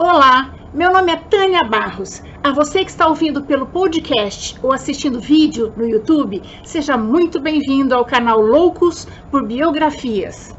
Olá, meu nome é Tânia Barros. A você que está ouvindo pelo podcast ou assistindo vídeo no YouTube, seja muito bem-vindo ao canal Loucos por Biografias.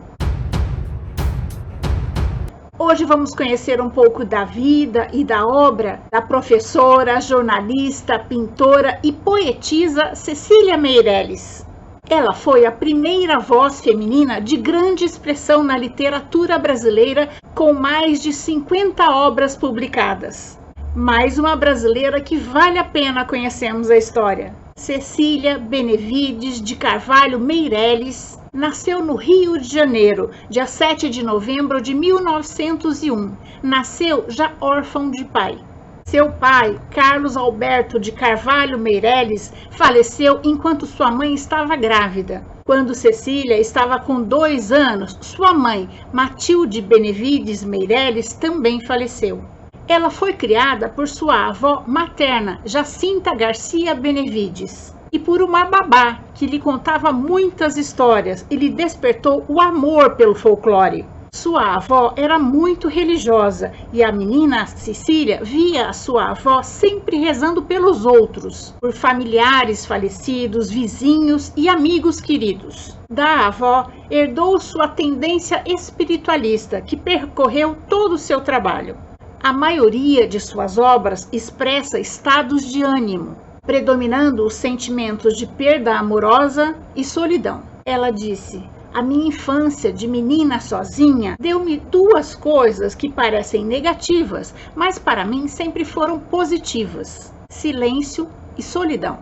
Hoje vamos conhecer um pouco da vida e da obra da professora, jornalista, pintora e poetisa Cecília Meirelles. Ela foi a primeira voz feminina de grande expressão na literatura brasileira, com mais de 50 obras publicadas. Mais uma brasileira que vale a pena conhecermos a história. Cecília Benevides de Carvalho Meirelles nasceu no Rio de Janeiro, dia 7 de novembro de 1901. Nasceu já órfão de pai. Seu pai, Carlos Alberto de Carvalho Meirelles, faleceu enquanto sua mãe estava grávida. Quando Cecília estava com 2 anos, sua mãe, Matilde Benevides Meirelles, também faleceu. Ela foi criada por sua avó materna, Jacinta Garcia Benevides, e por uma babá que lhe contava muitas histórias e lhe despertou o amor pelo folclore. Sua avó era muito religiosa e a menina Cecília via a sua avó sempre rezando pelos outros, por familiares falecidos, vizinhos e amigos queridos. Da avó, herdou sua tendência espiritualista, que percorreu todo o seu trabalho. A maioria de suas obras expressa estados de ânimo, predominando os sentimentos de perda amorosa e solidão. Ela disse: "A minha infância de menina sozinha deu-me 2 coisas que parecem negativas, mas para mim sempre foram positivas: silêncio e solidão."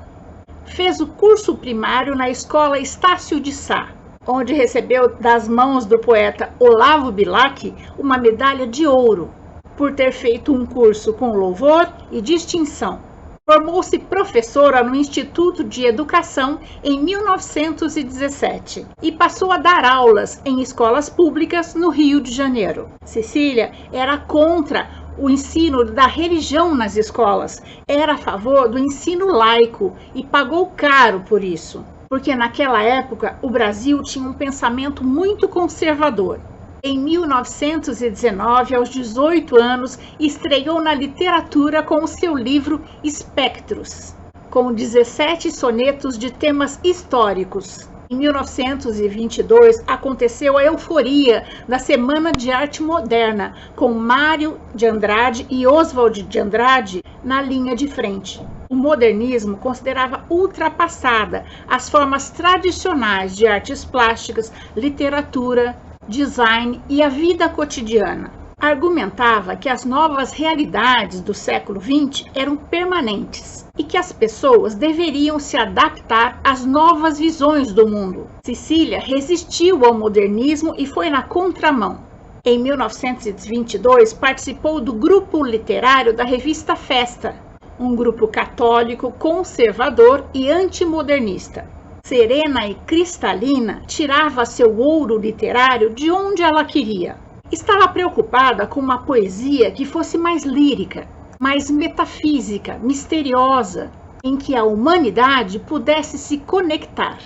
Fez o curso primário na escola Estácio de Sá, onde recebeu das mãos do poeta Olavo Bilac uma medalha de ouro, por ter feito um curso com louvor e distinção. Formou-se professora no Instituto de Educação em 1917 e passou a dar aulas em escolas públicas no Rio de Janeiro. Cecília era contra o ensino da religião nas escolas, era a favor do ensino laico e pagou caro por isso, porque naquela época o Brasil tinha um pensamento muito conservador. Em 1919, aos 18 anos, estreou na literatura com o seu livro Espectros, com 17 sonetos de temas históricos. Em 1922, aconteceu a euforia da Semana de Arte Moderna, com Mário de Andrade e Oswald de Andrade na linha de frente. O modernismo considerava ultrapassada as formas tradicionais de artes plásticas, literatura, design e a vida cotidiana. Argumentava que as novas realidades do século XX eram permanentes e que as pessoas deveriam se adaptar às novas visões do mundo. Cecília resistiu ao modernismo e foi na contramão. Em 1922, participou do grupo literário da revista Festa, um grupo católico, conservador e antimodernista. Serena e cristalina, tirava seu ouro literário de onde ela queria. Estava preocupada com uma poesia que fosse mais lírica, mais metafísica, misteriosa, em que a humanidade pudesse se conectar.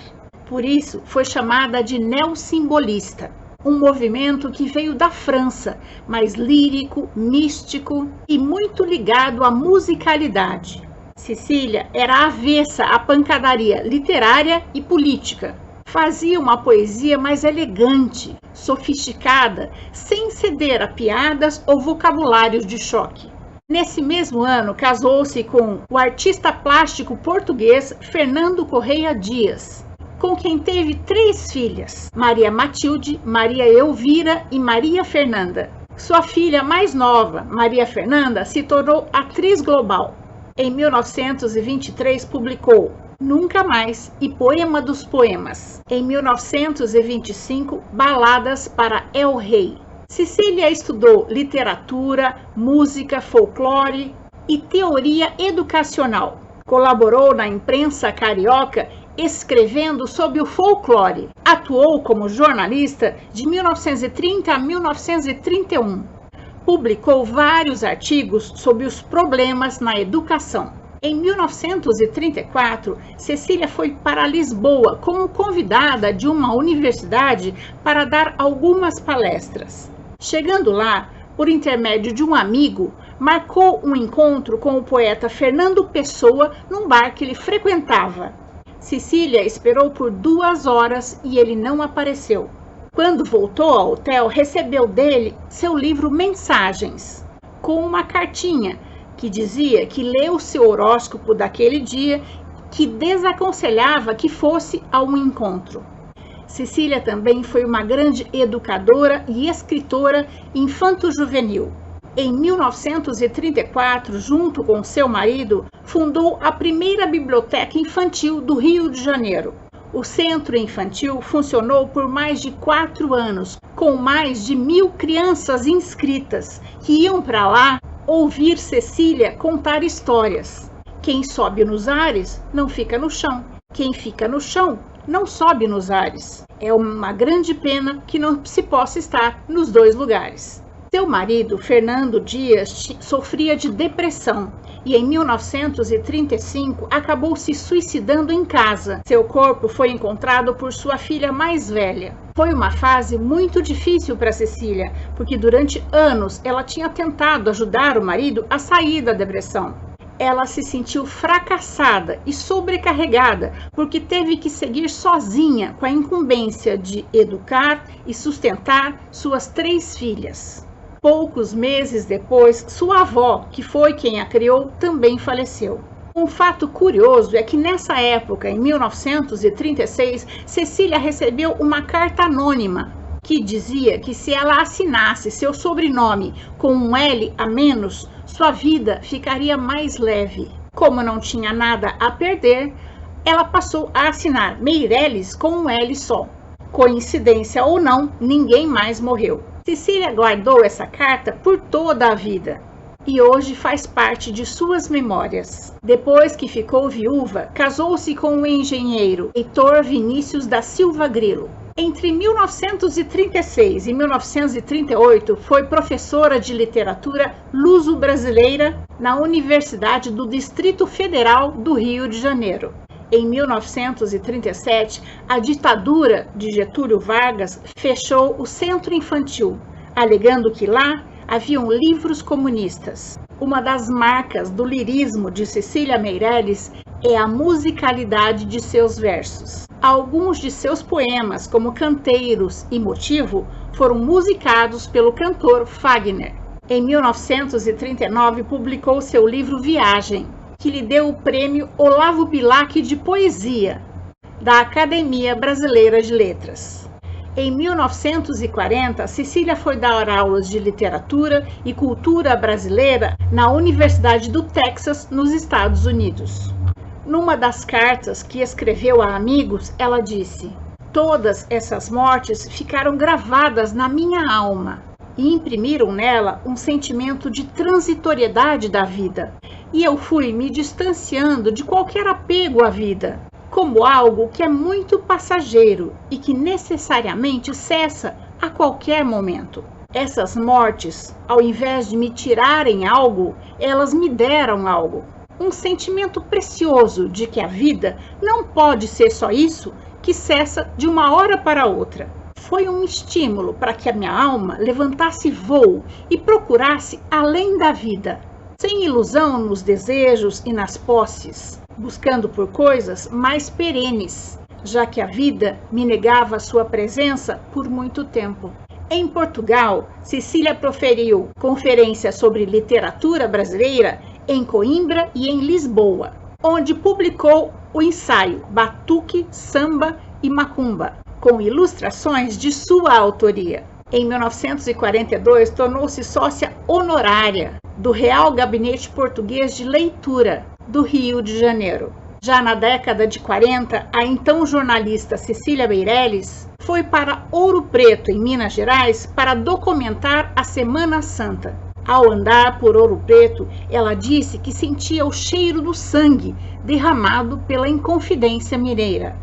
Por isso, foi chamada de neossimbolista, um movimento que veio da França, mais lírico, místico e muito ligado à musicalidade. Cecília era avessa à pancadaria literária e política. Fazia uma poesia mais elegante, sofisticada, sem ceder a piadas ou vocabulários de choque. Nesse mesmo ano, casou-se com o artista plástico português Fernando Correia Dias, com quem teve 3 filhas: Maria Matilde, Maria Elvira e Maria Fernanda. Sua filha mais nova, Maria Fernanda, se tornou atriz global. Em 1923, publicou Nunca Mais e Poema dos Poemas. Em 1925, Baladas para El Rei. Cecília estudou literatura, música, folclore e teoria educacional. Colaborou na imprensa carioca escrevendo sobre o folclore. Atuou como jornalista de 1930 a 1931. Publicou vários artigos sobre os problemas na educação. Em 1934, Cecília foi para Lisboa como convidada de uma universidade para dar algumas palestras. Chegando lá, por intermédio de um amigo, marcou um encontro com o poeta Fernando Pessoa num bar que ele frequentava. Cecília esperou por 2 horas e ele não apareceu. Quando voltou ao hotel, recebeu dele seu livro Mensagens, com uma cartinha que dizia que leu seu horóscopo daquele dia, que desaconselhava que fosse a um encontro. Cecília também foi uma grande educadora e escritora infanto-juvenil. Em 1934, junto com seu marido, fundou a primeira biblioteca infantil do Rio de Janeiro. O centro infantil funcionou por mais de 4 anos, com mais de 1.000 crianças inscritas, que iam para lá ouvir Cecília contar histórias. Quem sobe nos ares não fica no chão. Quem fica no chão não sobe nos ares. É uma grande pena que não se possa estar nos 2 lugares. Seu marido, Fernando Dias, sofria de depressão e em 1935 acabou se suicidando em casa. Seu corpo foi encontrado por sua filha mais velha. Foi uma fase muito difícil para Cecília, porque durante anos ela tinha tentado ajudar o marido a sair da depressão. Ela se sentiu fracassada e sobrecarregada porque teve que seguir sozinha com a incumbência de educar e sustentar suas 3 filhas. Poucos meses depois, sua avó, que foi quem a criou, também faleceu. Um fato curioso é que nessa época, em 1936, Cecília recebeu uma carta anônima que dizia que se ela assinasse seu sobrenome com um L a menos, sua vida ficaria mais leve. Como não tinha nada a perder, ela passou a assinar Meirelles com um L só. Coincidência ou não, ninguém mais morreu. Cecília guardou essa carta por toda a vida e hoje faz parte de suas memórias. Depois que ficou viúva, casou-se com o engenheiro Heitor Vinícius da Silva Grilo. Entre 1936 e 1938, foi professora de literatura luso-brasileira na Universidade do Distrito Federal do Rio de Janeiro. Em 1937, a ditadura de Getúlio Vargas fechou o centro infantil, alegando que lá haviam livros comunistas. Uma das marcas do lirismo de Cecília Meirelles é a musicalidade de seus versos. Alguns de seus poemas, como Canteiros e Motivo, foram musicados pelo cantor Fagner. Em 1939, publicou seu livro Viagem, que lhe deu o prêmio Olavo Bilac de Poesia, da Academia Brasileira de Letras. Em 1940, Cecília foi dar aulas de literatura e cultura brasileira na Universidade do Texas, nos Estados Unidos. Numa das cartas que escreveu a amigos, ela disse: "Todas essas mortes ficaram gravadas na minha alma e imprimiram nela um sentimento de transitoriedade da vida. E eu fui me distanciando de qualquer apego à vida, como algo que é muito passageiro e que necessariamente cessa a qualquer momento. Essas mortes, ao invés de me tirarem algo, elas me deram algo. Um sentimento precioso de que a vida não pode ser só isso que cessa de uma hora para outra. Foi um estímulo para que a minha alma levantasse voo e procurasse além da vida, sem ilusão nos desejos e nas posses, buscando por coisas mais perenes, já que a vida me negava sua presença por muito tempo." Em Portugal, Cecília proferiu conferências sobre literatura brasileira em Coimbra e em Lisboa, onde publicou o ensaio Batuque, Samba e Macumba, com ilustrações de sua autoria. Em 1942, tornou-se sócia honorária do Real Gabinete Português de Leitura do Rio de Janeiro. Já na década de 40, a então jornalista Cecília Meirelles foi para Ouro Preto, em Minas Gerais, para documentar a Semana Santa. Ao andar por Ouro Preto, ela disse que sentia o cheiro do sangue derramado pela Inconfidência Mineira,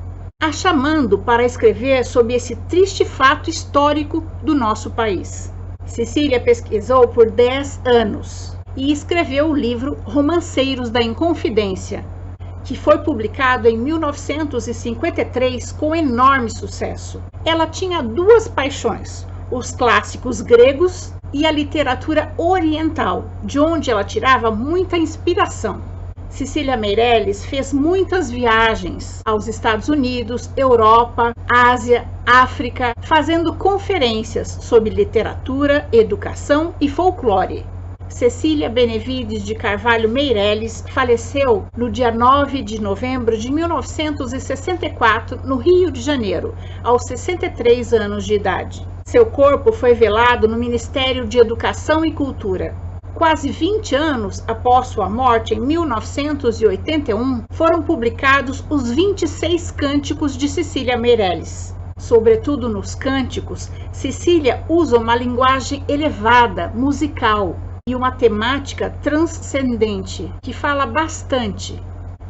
a chamando para escrever sobre esse triste fato histórico do nosso país. Cecília pesquisou por 10 anos e escreveu o livro Romanceiros da Inconfidência, que foi publicado em 1953 com enorme sucesso. Ela tinha 2 paixões: os clássicos gregos e a literatura oriental, de onde ela tirava muita inspiração. Cecília Meirelles fez muitas viagens aos Estados Unidos, Europa, Ásia, África, fazendo conferências sobre literatura, educação e folclore. Cecília Benevides de Carvalho Meirelles faleceu no dia 9 de novembro de 1964, no Rio de Janeiro, aos 63 anos de idade. Seu corpo foi velado no Ministério de Educação e Cultura. Quase 20 anos após sua morte, em 1981, foram publicados os 26 cânticos de Cecília Meirelles. Sobretudo nos cânticos, Cecília usa uma linguagem elevada, musical, e uma temática transcendente, que fala bastante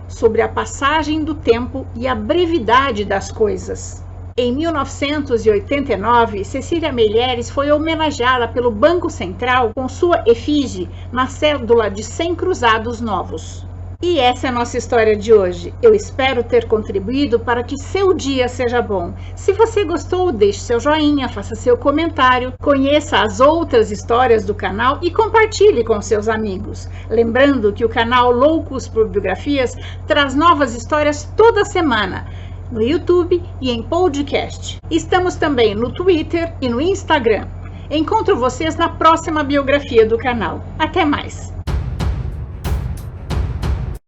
sobre a passagem do tempo e a brevidade das coisas. Em 1989, Cecília Meirelles foi homenageada pelo Banco Central com sua efígie na cédula de 100 cruzados novos. E essa é a nossa história de hoje. Eu espero ter contribuído para que seu dia seja bom. Se você gostou, deixe seu joinha, faça seu comentário, conheça as outras histórias do canal e compartilhe com seus amigos. Lembrando que o canal Loucos por Biografias traz novas histórias toda semana, no YouTube e em podcast. Estamos também no Twitter e no Instagram. Encontro vocês na próxima biografia do canal. Até mais!